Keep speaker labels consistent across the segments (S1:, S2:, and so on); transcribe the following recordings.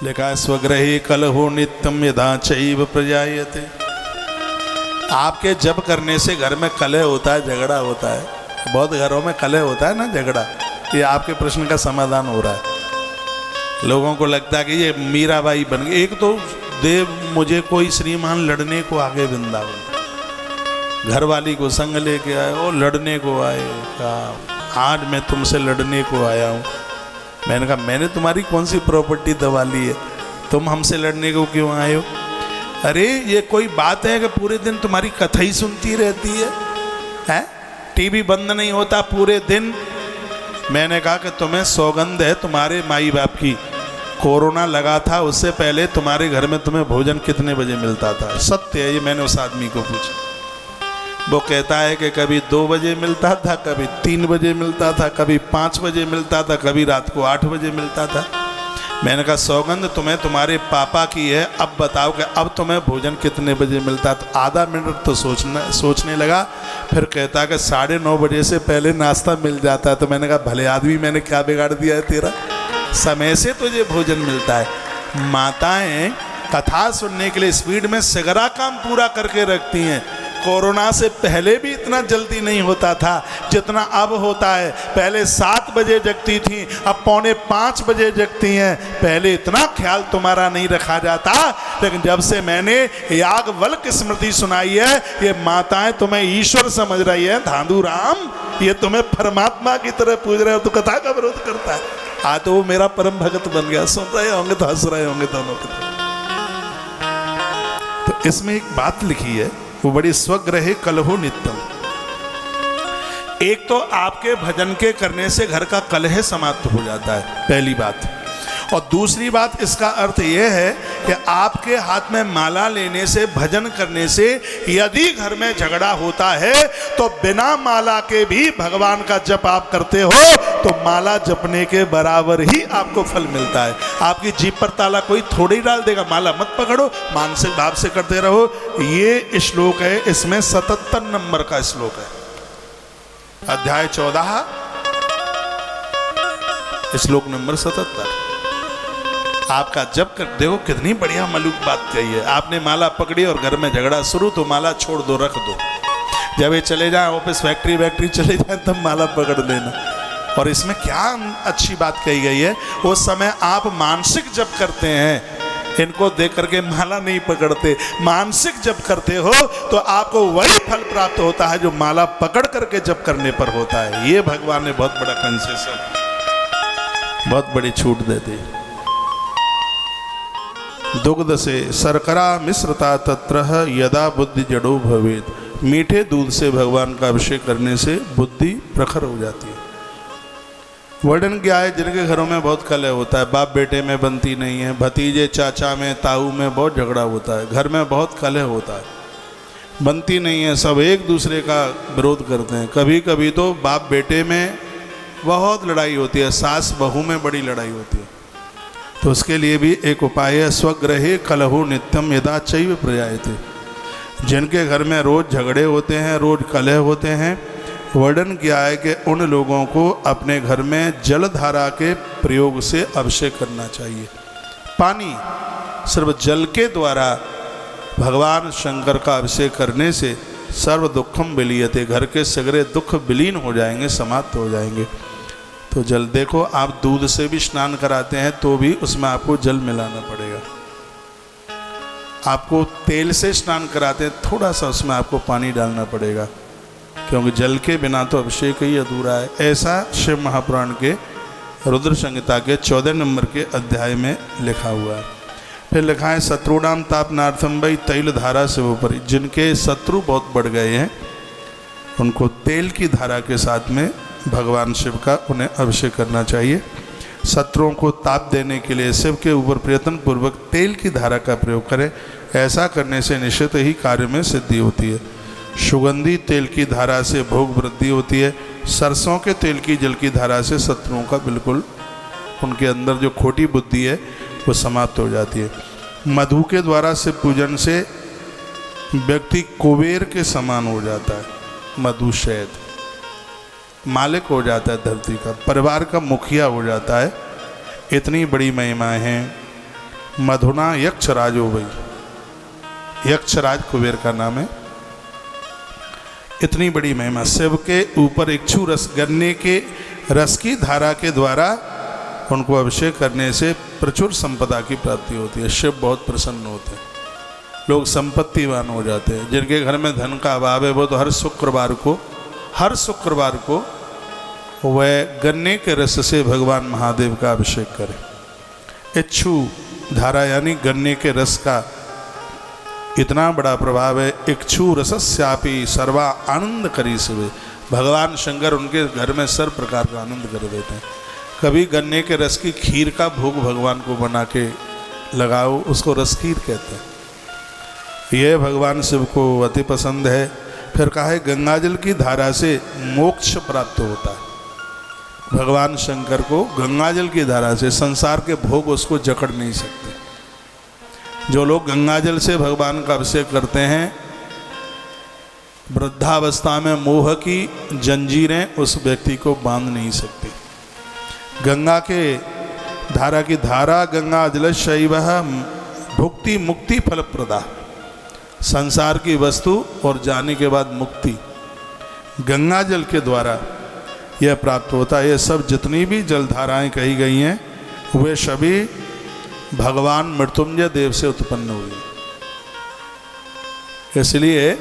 S1: लिखा है स्वगृहे कलहो नित्यम यथा चैव प्रजायते। आपके जप करने से घर में कलह होता है, झगड़ा होता है। बहुत घरों में कलह होता है ना, झगड़ा। ये आपके प्रश्न का समाधान हो रहा है। लोगों को लगता है कि ये मीराबाई बन गई। एक तो देव मुझे कोई श्रीमान लड़ने को आगे वृंदावन, घर वाली को संग लेके आए और लड़ने को आए। कहा आज मैं तुमसे लड़ने को आया हूँ। मैंने कहा मैंने तुम्हारी कौन सी प्रॉपर्टी दबा ली है, तुम हमसे लड़ने को क्यों आए हो? अरे ये कोई बात है कि पूरे दिन तुम्हारी कथा ही सुनती रहती है? टीवी बंद नहीं होता पूरे दिन। मैंने कहा कि तुम्हें सौगंध है तुम्हारे माई बाप की, कोरोना लगा था उससे पहले तुम्हारे घर में तुम्हें भोजन कितने बजे मिलता था? सत्य है ये, मैंने उस आदमी को पूछा। वो कहता है कि कभी 2 बजे मिलता था, कभी 3 बजे मिलता था, कभी 5 बजे मिलता था, कभी रात को 8 बजे मिलता था। मैंने कहा सौगंध तुम्हें तुम्हारे पापा की है, अब बताओ कि अब तुम्हें भोजन कितने बजे मिलता? तो आधा मिनट तो सोचने लगा, फिर कहता कि 9:30 बजे से पहले नाश्ता मिल जाता है। तो मैंने कहा भले आदमी, मैंने क्या बिगाड़ दिया है तेरा? समय से तुझे भोजन मिलता है। माताएं कथा सुनने के लिए स्पीड में सगरा काम पूरा करके रखती हैं। कोरोना से पहले भी इतना जल्दी नहीं होता था जितना अब होता है। पहले 7 बजे जगती थी, अब 4:45 बजे जगती हैं। पहले इतना ख्याल तुम्हारा नहीं रखा जाता, लेकिन जब से मैंने याज्ञवल्क्य की स्मृति सुनाई है, ये माताएं तुम्हें ईश्वर समझ रही है। धांधू राम, ये तुम्हें परमात्मा की तरह पूज रहे हो, तो कथा का विरोध करता है। आज तो वो मेरा परम भगत बन गया। सुन रहे होंगे तो हंस रहे होंगे दोनों के। तो इसमें एक बात लिखी है, वो बड़ी स्वगृहे कलहो नित्यम। एक तो आपके भजन के करने से घर का कलह समाप्त हो जाता है, पहली बात। और दूसरी बात, इसका अर्थ यह है कि आपके हाथ में माला लेने से, भजन करने से यदि घर में झगड़ा होता है तो बिना माला के भी भगवान का जप आप करते हो तो माला जपने के बराबर ही आपको फल मिलता है। आपकी जीभ पर ताला कोई थोड़ी डाल देगा। माला मत पकड़ो, मानसिक भाव से करते रहो। ये श्लोक है, इसमें 77 नंबर का श्लोक है, अध्याय 14, श्लोक नंबर 77। आपका जब कर देखो कितनी बढ़िया मलूक बात कही है। आपने माला पकड़ी और घर में झगड़ा शुरू, तो माला छोड़ दो, रख दो। जब ये चले जाए ऑफिस, फैक्ट्री चले जाए, तब माला पकड़ लेना। और इसमें क्या अच्छी बात कही गई है, उस समय आप मानसिक जप करते हैं, इनको देख करके माला नहीं पकड़ते। मानसिक जप करते हो तो आपको वही फल प्राप्त होता है जो माला पकड़ करके जप करने पर होता है। ये भगवान ने बहुत बड़ा कंसेशन, बहुत बड़ी छूट दे दी। दुग्ध से शर्करा मिश्रता तत्र यदा बुद्धि जड़ो भवेत। मीठे दूध से भगवान का अभिषेक करने से बुद्धि प्रखर हो जाती है। वर्णन क्या है, जिनके घरों में बहुत कलह होता है, बाप बेटे में बनती नहीं है, भतीजे चाचा में, ताऊ में बहुत झगड़ा होता है, घर में बहुत कलह होता है, बनती नहीं है, सब एक दूसरे का विरोध करते हैं। कभी कभी तो बाप बेटे में बहुत लड़ाई होती है, सास बहू में बड़ी लड़ाई होती है। तो उसके लिए भी एक उपाय है, स्वगृहे कलहो नित्यम यदा चैव प्रजायते। जिनके घर में रोज झगड़े होते हैं, रोज कलह होते हैं, वर्णन किया है कि उन लोगों को अपने घर में जलधारा के प्रयोग से अभिषेक करना चाहिए। पानी, सिर्फ जल के द्वारा भगवान शंकर का अभिषेक करने से सर्व दुखम विलीयते, घर के सगरे दुख विलीन हो जाएंगे, समाप्त हो जाएंगे। तो जल देखो, आप दूध से भी स्नान कराते हैं तो भी उसमें आपको जल मिलाना पड़ेगा। आपको तेल से स्नान कराते हैं, थोड़ा सा उसमें आपको पानी डालना पड़ेगा, क्योंकि जल के बिना तो अभिषेक ही अधूरा है। ऐसा शिव महापुराण के रुद्र संहिता के 14 नंबर के अध्याय में लिखा हुआ है। फिर लिखा है शत्रुणाम तापनार्थम वै तैल धारा शिवोपरि। जिनके शत्रु बहुत बढ़ गए हैं उनको तेल की धारा के साथ में भगवान शिव का उन्हें अभिषेक करना चाहिए। शत्रुओं को ताप देने के लिए शिव के ऊपर प्रयत्न पूर्वक तेल की धारा का प्रयोग करें। ऐसा करने से निश्चित ही कार्य में सिद्धि होती है। सुगंधी तेल की धारा से भोग वृद्धि होती है। सरसों के तेल की जल की धारा से शत्रुओं का बिल्कुल, उनके अंदर जो खोटी बुद्धि है वो समाप्त हो जाती है। मधु के द्वारा से पूजन से व्यक्ति कुबेर के समान हो जाता है। मधु शहद, मालिक हो जाता है धरती का, परिवार का मुखिया हो जाता है। इतनी बड़ी महिमाएं हैं। मधुना यक्षराजो वै, यक्षराज कुबेर का नाम है। इतनी बड़ी महिमा। शिव के ऊपर इक्षु रस, गन्ने के रस की धारा के द्वारा उनको अभिषेक करने से प्रचुर संपदा की प्राप्ति होती है। शिव बहुत प्रसन्न होते हैं, लोग संपत्तिवान हो जाते हैं। जिनके घर में धन का अभाव है वो तो हर शुक्रवार को वह गन्ने के रस से भगवान महादेव का अभिषेक करें। इक्षु धारा यानी गन्ने के रस का इतना बड़ा प्रभाव है। इक्षु रसस्यापि सर्वा आनंद करी शिवे, भगवान शंकर उनके घर में सर्व प्रकार का आनंद कर देते हैं। कभी गन्ने के रस की खीर का भोग भगवान को बना के लगाओ, उसको रस खीर कहते हैं। यह भगवान शिव को अति पसंद है। फिर कहा है गंगाजल की धारा से मोक्ष प्राप्त होता है। भगवान शंकर को गंगाजल की धारा से संसार के भोग उसको जकड़ नहीं सकते। जो लोग गंगाजल से भगवान का अभिषेक करते हैं, वृद्धावस्था में मोह की जंजीरें उस व्यक्ति को बांध नहीं सकती। गंगा के धारा की धारा गंगा जल शैव भुक्ति मुक्ति फलप्रदा, संसार की वस्तु और जाने के बाद मुक्ति गंगा जल के द्वारा यह प्राप्त होता है। ये सब जितनी भी जलधाराएं कही गई हैं वे सभी भगवान मृत्युंजय देव से उत्पन्न हुई। इसलिए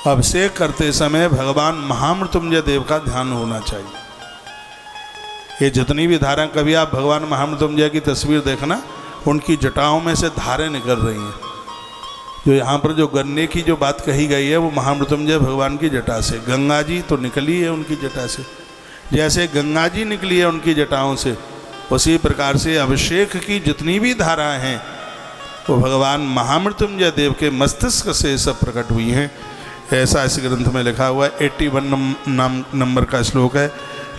S1: अभिषेक करते समय भगवान महामृत्युंजय देव का ध्यान होना चाहिए। ये जितनी भी धारा, कभी आप भगवान महामृत्युंजय की तस्वीर देखना, उनकी जटाओं में से धारें निकल रही हैं। जो यहाँ पर जो गन्ने की जो बात कही गई है वो महामृत्युंजय भगवान की जटा से, गंगा जी तो निकली है उनकी जटा से। जैसे गंगा जी निकली है उनकी जटाओं से, उसी प्रकार से अभिषेक की जितनी भी धाराएं हैं वो भगवान महामृत्युंजय देव के मस्तिष्क से सब प्रकट हुई हैं। ऐसा इस ग्रंथ में लिखा हुआ है। 81 नंबर का श्लोक है।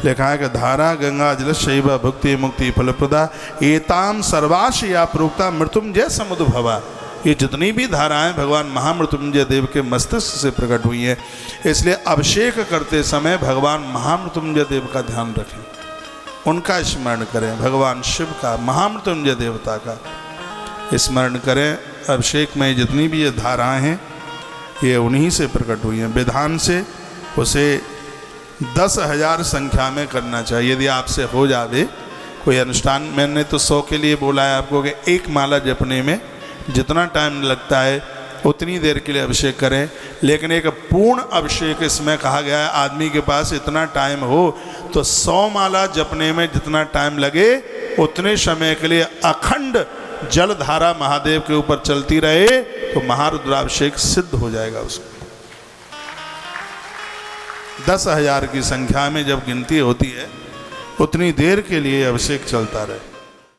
S1: लिखा है कि धारा गंगा जल शैव भुक्ति मुक्ति फलप्रदा एताम सर्वाश या प्रोक्ता मृत्युंजय समुद्भवा। ये जितनी भी धाराएं भगवान महामृत्युंजय देव के मस्तिष्क से प्रकट हुई हैं। इसलिए अभिषेक करते समय भगवान महामृत्युंजय देव का ध्यान रखें, उनका स्मरण करें, भगवान शिव का, महामृत्युंजय देवता का स्मरण करें। अभिषेक में जितनी भी ये धाराएं हैं ये उन्हीं से प्रकट हुई हैं। विधान से उसे 10,000 संख्या में करना चाहिए। यदि आपसे हो जावे कोई अनुष्ठान, मैंने तो 100 के लिए बोला है आपको कि एक माला जपने में जितना टाइम लगता है उतनी देर के लिए अभिषेक करें। लेकिन एक पूर्ण अभिषेक इसमें कहा गया है, आदमी के पास इतना टाइम हो तो 100 माला जपने में जितना टाइम लगे उतने समय के लिए अखंड जलधारा महादेव के ऊपर चलती रहे तो महारुद्राभिषेक सिद्ध हो जाएगा उसको। 10,000 की संख्या में जब गिनती होती है उतनी देर के लिए अभिषेक चलता रहे।